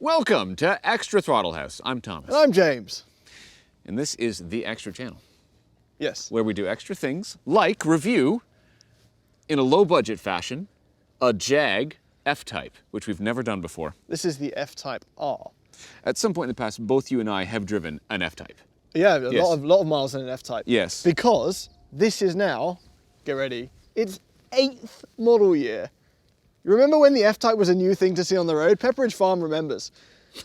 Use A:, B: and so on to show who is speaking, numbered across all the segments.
A: Welcome to Extra Throttle House. I'm Thomas.
B: And I'm James.
A: And this is the Extra channel,
B: Yes.
A: where we do extra things like review, in a low-budget fashion, a Jag F-Type, which we've never done before.
B: This is the F-Type R.
A: At some point in the past, both you and I have driven an F-Type.
B: Yeah, a
A: Yes.
B: lot of miles in an F-Type.
A: Yes.
B: Because this is now, get ready, its 8th model year. You remember when the F-Type was a new thing to see on the road? Pepperidge Farm remembers.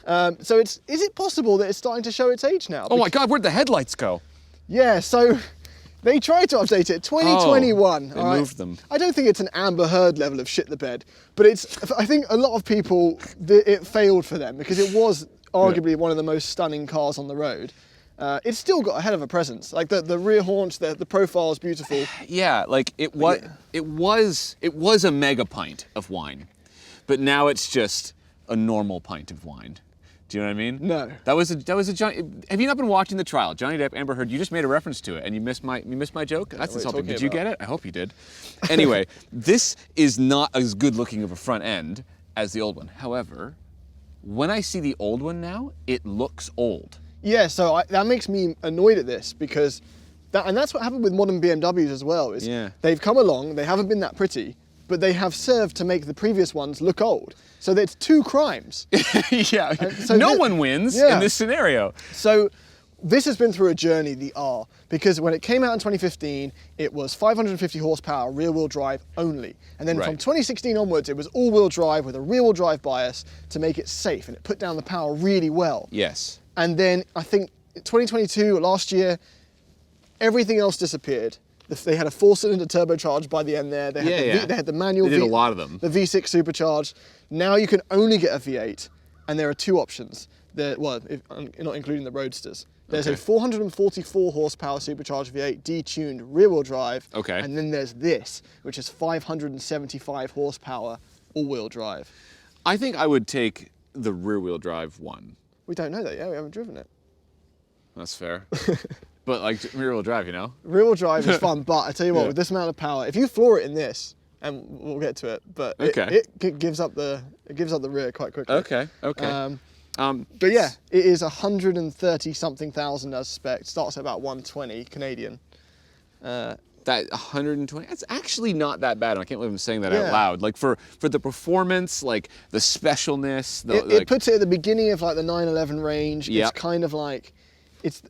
B: So is it possible that it's starting to show its age now?
A: Oh my God, where'd the headlights go?
B: Yeah, so they tried to update it, 2021.
A: They
B: all right?
A: moved them.
B: I don't think it's an Amber Heard level of shit the bed, but I think a lot of people, it failed for them because it was arguably one of the most stunning cars on the road. It's still got a hell of a presence. Like the rear haunch, the profile is beautiful.
A: Yeah, like it was a mega pint of wine, but now it's just a normal pint of wine. Do you know what I mean?
B: No.
A: That was a Johnny. Have you not been watching the trial? Johnny Depp, Amber Heard. You just made a reference to it, and you missed my joke. That's insulting. Did you get it? I hope you did. Anyway, this is not as good looking of a front end as the old one. However, when I see the old one now, it looks old.
B: Yeah, so that makes me annoyed at this because that's what happened with modern BMWs as well. Is they've come along, they haven't been that pretty, but they have served to make the previous ones look old. So it's two crimes.
A: Yeah,
B: so
A: no one wins in this scenario.
B: So this has been through a journey, the R, because when it came out in 2015, it was 550 horsepower rear-wheel drive only. And then from 2016 onwards, it was all-wheel drive with a rear-wheel drive bias to make it safe, and it put down the power really well.
A: Yes.
B: And then I think 2022, last year, everything else disappeared. They had a 4-cylinder turbocharged by the end there. They had the manual.
A: They did a lot of them.
B: The V6 supercharged. Now you can only get a V8, and there are two options. Not including the Roadsters. There's a 444 horsepower supercharged V8 detuned rear-wheel drive.
A: Okay.
B: And then there's this, which is 575 horsepower all-wheel drive.
A: I think I would take the rear-wheel drive one.
B: We don't know that yet. We haven't driven it.
A: That's fair. But like rear-wheel drive, you know?
B: Rear-wheel drive is fun, but I tell you what, with this amount of power, if you floor it in this, and we'll get to it, but it gives up the rear quite quickly.
A: Okay.
B: But yeah, it is 130 something thousand as spec. Starts at about 120 Canadian.
A: That 120, that's actually not that bad. I can't believe I'm saying that out loud. Like for the performance, like the specialness.
B: It puts it at the beginning of like the 911 range. It's kind of like, it's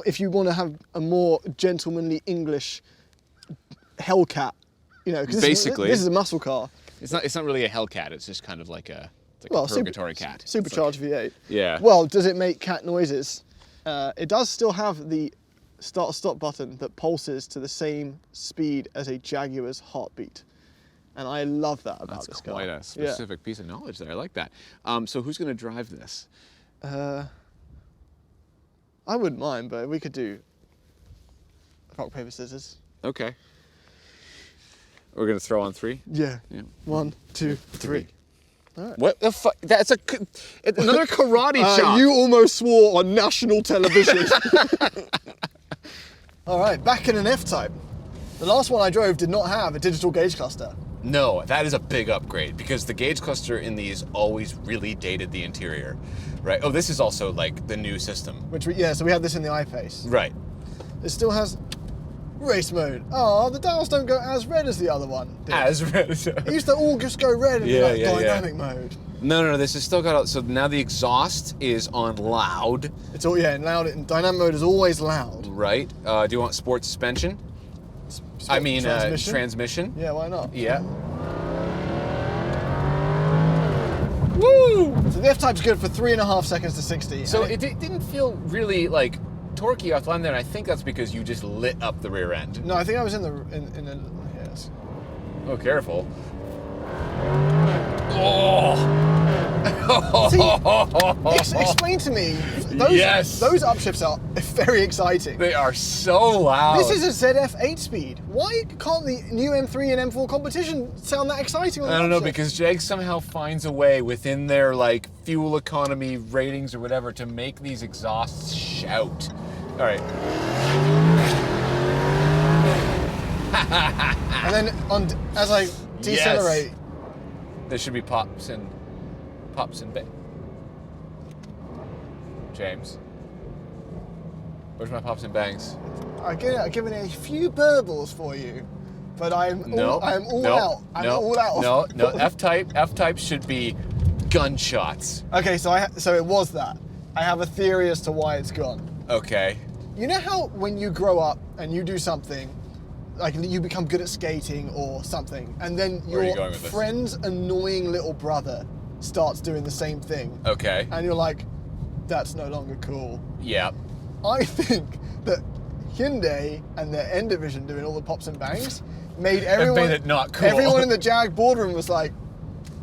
B: if you want to have a more gentlemanly English Hellcat, you know, because this is a muscle car.
A: It's not really a Hellcat. It's just kind of like a purgatory cat.
B: Supercharged V8.
A: Yeah.
B: Well, does it make cat noises? It does still have the start-stop button that pulses to the same speed as a Jaguar's heartbeat. And I love that about this car.
A: That's quite a specific piece of knowledge there. I like that. So who's going to drive this?
B: I wouldn't mind, but we could do rock, paper, scissors.
A: Okay. We're going to throw on three?
B: Yeah. 1, 2, 3. All right.
A: What the fuck? That's another karate chop.
B: You almost swore on national television. All right, back in an F-Type. The last one I drove did not have a digital gauge cluster.
A: No, that is a big upgrade because the gauge cluster in these always really dated the interior, right? Oh, this is also like the new system.
B: So we have this in the I-Pace.
A: Right.
B: It still has race mode. Oh, the dials don't go as red as the other one did.
A: As red.
B: It used to all just go red in dynamic mode.
A: No, this has still got, so now the exhaust is on loud.
B: It's all, loud, and dynamic mode is always loud.
A: Right. Do you want sports suspension? Transmission.
B: Yeah, why not?
A: Yeah. Woo!
B: So the F-Type's good for 3.5 seconds to 60.
A: So it didn't feel really like torquey off the line there, and I think that's because you just lit up the rear end.
B: No, I think I was in the yes.
A: Oh, careful. Oh!
B: See, explain to me. Those upshifts are very exciting.
A: They are so loud.
B: This is a ZF 8-speed. Why can't the new M3 and M4 competition sound that exciting on the
A: I don't know, because Jag somehow finds a way within their like fuel economy ratings or whatever to make these exhausts shout. All right.
B: And then as I decelerate,
A: there should be pops and James. Where's my pops and bangs?
B: I've given a few burbles for you, but I'm all out. I'm all out.
A: No. F-type should be gunshots.
B: Okay, so it was that. I have a theory as to why it's gone.
A: Okay.
B: You know how when you grow up and you do something, like you become good at skating or something, and then your friend's annoying little brother starts doing the same thing.
A: Okay.
B: And you're like, that's no longer cool.
A: Yeah.
B: I think that Hyundai and their N division doing all the pops and bangs made
A: it not cool.
B: Everyone in the Jag boardroom was like,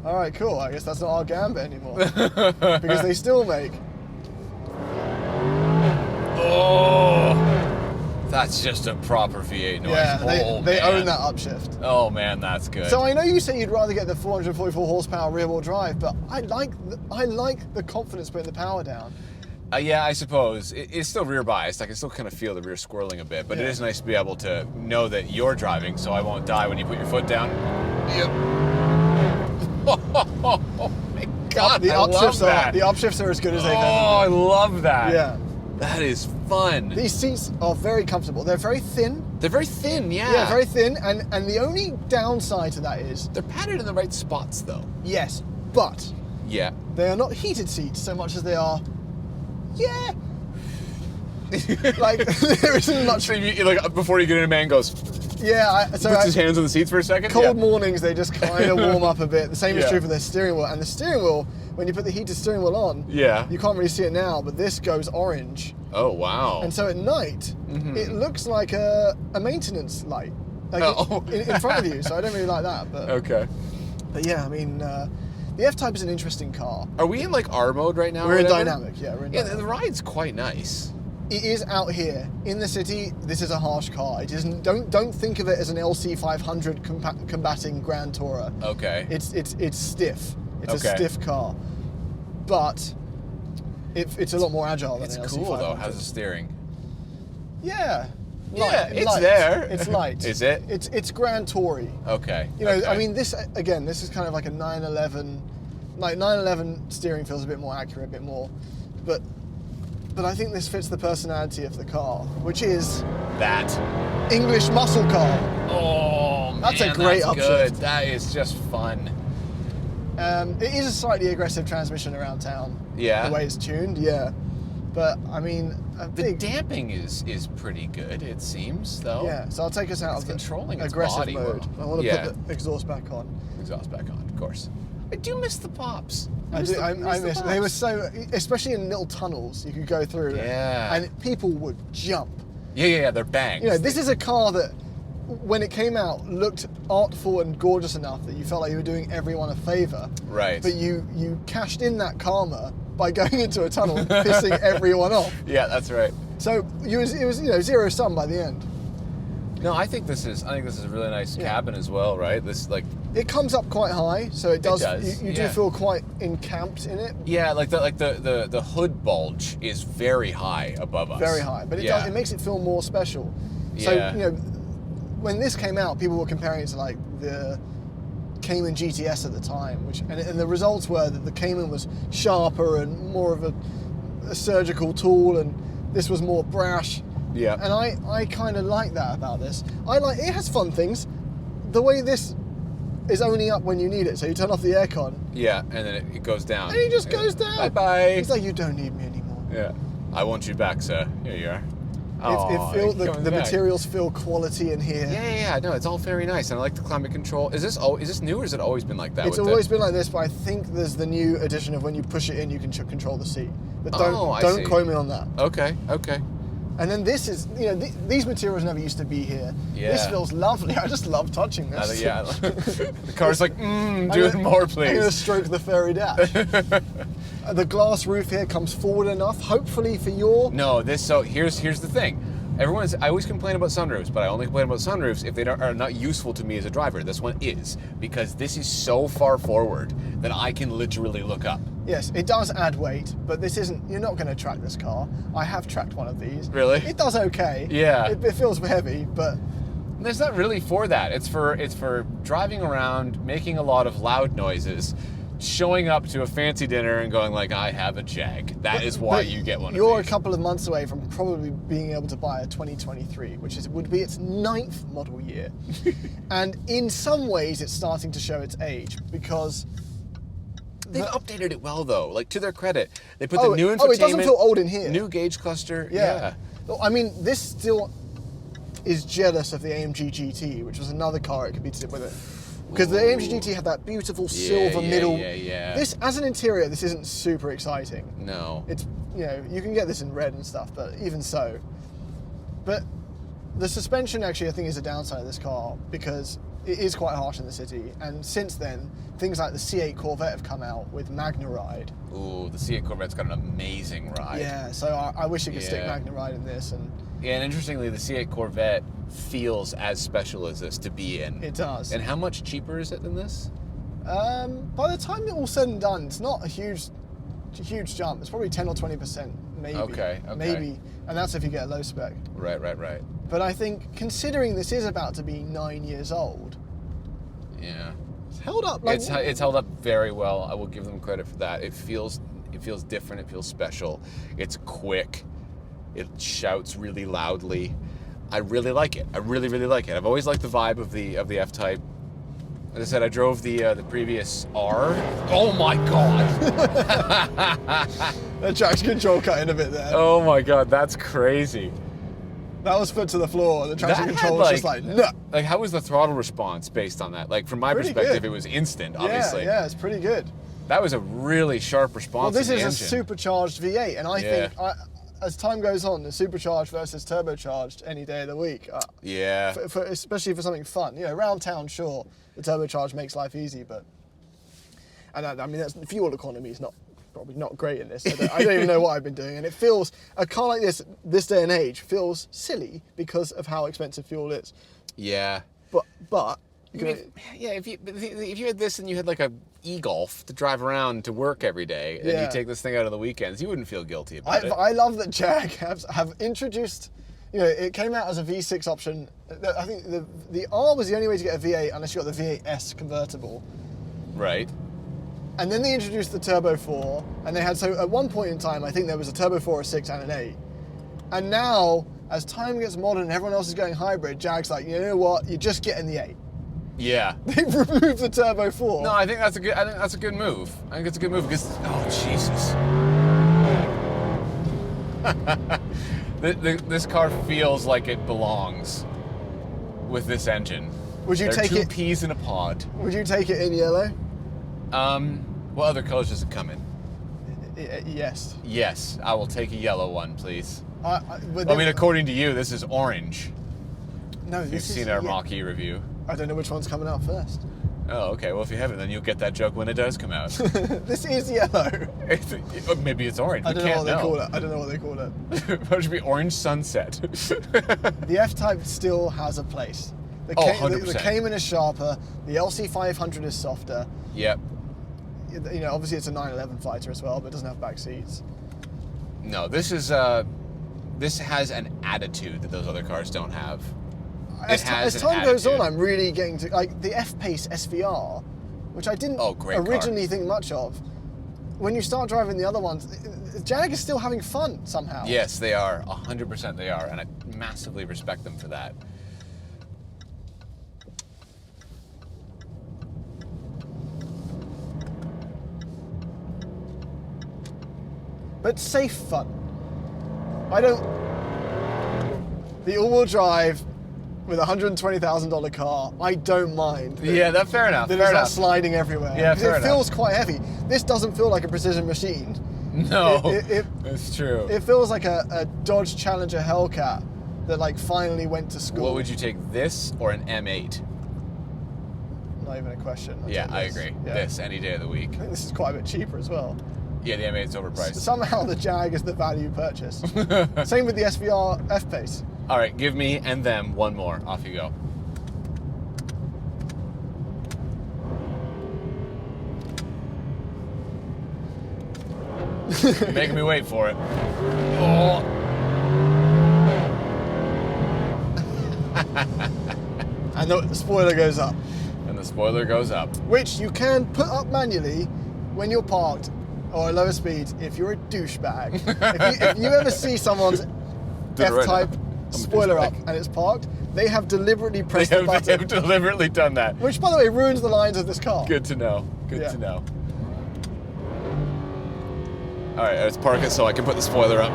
B: all right, cool. I guess that's not our gamba anymore. Because they still make.
A: Oh, that's just a proper V8 noise.
B: Yeah, they own that upshift.
A: Oh man, that's good.
B: So I know you say you'd rather get the 444 horsepower rear-wheel drive, but I like the confidence putting the power down.
A: Yeah, I suppose. It's still rear biased. I can still kind of feel the rear squirreling a bit, but it is nice to be able to know that you're driving, so I won't die when you put your foot down. Yep. Oh my God,
B: the upshifts are as good as they can.
A: Oh, I love that.
B: Yeah.
A: That is fun.
B: These seats are very comfortable. They're very thin.
A: They're very thin, yeah.
B: Yeah, very thin, and the only downside to that is...
A: They're padded in the right spots, though.
B: Yes, but...
A: Yeah.
B: They are not heated seats so much as they are... Yeah. Like, there isn't much...
A: So like, before you get in, a man goes...
B: Yeah,
A: puts his hands on the seats for a second?
B: Cold mornings, they just kind of warm up a bit. The same is true for the steering wheel. And the steering wheel, when you put the heated steering wheel on, you can't really see it now, but this goes orange.
A: Oh, wow.
B: And so at night, it looks like a maintenance light in front of you. So I don't really like that. But
A: okay.
B: But yeah, I mean, the F-Type is an interesting car.
A: Are we in like R mode right now?
B: We're in dynamic, yeah. We're in dynamic.
A: The ride's quite nice.
B: It is out here in the city. This is a harsh car. It isn't. Don't think of it as an LC 500 combating Grand Tourer.
A: Okay.
B: It's stiff. It's a stiff car, but it's a lot more agile than an LC 500.
A: It's cool though. How's the steering?
B: Yeah.
A: It's
B: light.
A: there.
B: It's light.
A: Is it?
B: It's Grand Toury.
A: Okay.
B: You know, I mean, this is kind of like a 911. Like 911 steering feels a bit more accurate, a bit more, but I think this fits the personality of the car, which is
A: that
B: English muscle car.
A: Oh man,
B: that's a great upshift.
A: Good. That is just fun.
B: It is a slightly aggressive transmission around town.
A: Yeah.
B: The way it's tuned, yeah. But I mean,
A: the damping is pretty good. It seems though.
B: Yeah. So I'll take us out of the
A: controlling
B: aggressive
A: body
B: mode.
A: well.
B: I want to put the exhaust back on.
A: Exhaust back on, of course. I do miss the pops.
B: I miss. They were so, especially in little tunnels you could go through.
A: Yeah.
B: And people would jump.
A: Yeah. They're bangs.
B: You know, this is a car that, when it came out, looked artful and gorgeous enough that you felt like you were doing everyone a favor.
A: Right.
B: But you cashed in that karma by going into a tunnel and pissing everyone off.
A: Yeah, that's right.
B: So it was zero sum by the end.
A: No, I think this is a really nice cabin as well, right? This
B: it comes up quite high, so it does. You do
A: yeah.
B: feel quite encamped in it.
A: Yeah, the hood bulge is very high above us.
B: Very high, but it makes it feel more special. So when this came out, people were comparing it to like the Cayman GTS at the time, and the results were that the Cayman was sharper and more of a surgical tool, and this was more brash.
A: Yeah.
B: And I kind of like that about this. It has fun things. The way this is only up when you need it, so you turn off the aircon.
A: Yeah, and then it goes down.
B: And it just goes down.
A: Bye-bye.
B: It's like, you don't need me anymore.
A: Yeah. I want you back, sir. Here you are.
B: The materials feel quality in here.
A: Yeah. No, it's all very nice, and I like the climate control. Is this new, or has it always been like that?
B: It's always been like this, but I think there's the new addition of when you push it in, you can control the seat. But don't quote me on that.
A: Okay.
B: And then this is, these materials never used to be here.
A: Yeah.
B: This feels lovely. I just love touching this.
A: Yeah. The car's like, do it more, please.
B: I'm going to stroke the fairy dash. The glass roof here comes forward enough, hopefully for your...
A: No, here's the thing. I always complain about sunroofs, but I only complain about sunroofs if they are not useful to me as a driver. This one is, because this is so far forward that I can literally look up.
B: Yes, it does add weight, but this isn't... You're not going to track this car. I have tracked one of these.
A: Really?
B: It does okay.
A: Yeah.
B: It feels heavy, but...
A: It's not really for that. It's for driving around, making a lot of loud noises, showing up to a fancy dinner and going like, I have a Jag. That is why you get one of these.
B: You're a couple of months away from probably being able to buy a 2023, which would be its 9th model year. And in some ways, it's starting to show its age because...
A: They've updated it well, though. Like, to their credit. They put the new infotainment...
B: Oh, it doesn't feel old in here.
A: New gauge cluster. Yeah.
B: I mean, this still is jealous of the AMG GT, which was another car it could be with it. Because the AMG GT had that beautiful silver middle.
A: Yeah.
B: This, as an interior, this isn't super exciting.
A: No.
B: It's, you can get this in red and stuff, but even so. But the suspension actually, I think, is a downside of this car because it is quite harsh in the city. And since then, things like the C8 Corvette have come out with Magna Ride.
A: Ooh, the C8 Corvette's got an amazing ride.
B: Yeah, so I wish it could stick Magna Ride in this.
A: And interestingly, the C8 Corvette feels as special as this to be in.
B: It does.
A: And how much cheaper is it than this?
B: By the time it's all said and done, it's not a huge jump. It's probably 10 or 20%, maybe.
A: Okay.
B: Maybe, and that's if you get a low spec.
A: Right.
B: But I think, considering this is about to be 9 years old,
A: yeah,
B: it's held up.
A: It's held up very well. I will give them credit for that. It feels different. It feels special. It's quick. It shouts really loudly. I really like it. I really like it. I've always liked the vibe of the F-Type. As I said, I drove the previous R. Oh my god!
B: The traction control cut in a bit there.
A: Oh my god, that's crazy.
B: That was foot to the floor. The traction control was just like, no.
A: Like, how was the throttle response based on that? Like, from my perspective, it was instant, obviously.
B: Yeah, it's pretty good.
A: That was a really sharp response.
B: Well, this
A: in the
B: is a supercharged V8, and I think as time goes on, the supercharged versus turbocharged any day of the week. Especially for something fun. Around town, sure, the turbocharged makes life easy, but... And I mean, the fuel economy is probably not great in this. I don't even know what I've been doing, and it feels, a car like this day and age, feels silly because of how expensive fuel is.
A: Yeah.
B: But...
A: if you had this and you had like a e-Golf to drive around to work every day, and you take this thing out on the weekends, you wouldn't feel guilty about it.
B: I love that Jag have introduced, it came out as a V6 option. I think the R was the only way to get a V8 unless you got the V8S convertible.
A: Right.
B: And then they introduced the Turbo 4, and they had, so at one point in time, I think there was a Turbo 4, a 6, and an 8. And now, as time gets modern and everyone else is going hybrid, Jag's like, you know what, you're just getting the 8.
A: Yeah.
B: They've removed the Turbo 4.
A: No, I think that's a good move. I think it's a good move because, oh Jesus. This car feels like it belongs with this engine.
B: Would you take it?
A: 2 peas in a pod.
B: Would you take it in yellow?
A: What other colors does it come in?
B: Yes.
A: Yes, I will take a yellow one, please.
B: I
A: mean, according to you, this is orange.
B: No,
A: if you've seen our Mach-E review.
B: I don't know which one's coming out first.
A: Oh, okay. Well, if you haven't, then you'll get that joke when it does come out.
B: This is yellow.
A: Maybe it's orange.
B: I don't know what they call it. I don't know what they call it.
A: It should be orange sunset.
B: The F-Type still has a place.
A: 100%.
B: The Cayman is sharper. The LC500 is softer.
A: Yep.
B: Obviously it's a 911 fighter as well, but it doesn't have back seats.
A: No, this has an attitude that those other cars don't have.
B: As time goes on, I'm really getting to, like, the F-Pace SVR, which I didn't originally think much of. When you start driving the other ones, Jag is still having fun somehow.
A: Yes, they are. 100% they are, and I massively respect them for that.
B: But safe fun. The all-wheel drive with a $120,000 car, I don't mind.
A: Yeah, that's fair enough.
B: That it's not sliding everywhere.
A: Yeah, fair enough.
B: It feels quite heavy. This doesn't feel like a precision machine.
A: No, it's true.
B: It feels like a Dodge Challenger Hellcat that finally went to school.
A: What would you take, this or an M8?
B: Not even a question.
A: I agree. Yeah. This any day of the week.
B: I think this is quite a bit cheaper as well.
A: Yeah, the M8's overpriced.
B: Somehow the Jag is the value purchase. Same with the SVR F-Pace.
A: All right, give me and them one more. Off you go. You're making me wait for it. Oh.
B: And the spoiler goes up.
A: And the the spoiler goes up.
B: Which you can put up manually when you're parked or at lower speeds if you're a douchebag. if you ever see someone's F-type spoiler up and it's parked, they have deliberately pressed the button.
A: They have deliberately done that.
B: Which, by the way, ruins the lines of this car.
A: Good to know. Good to know. All right, let's park it so I can put the spoiler up.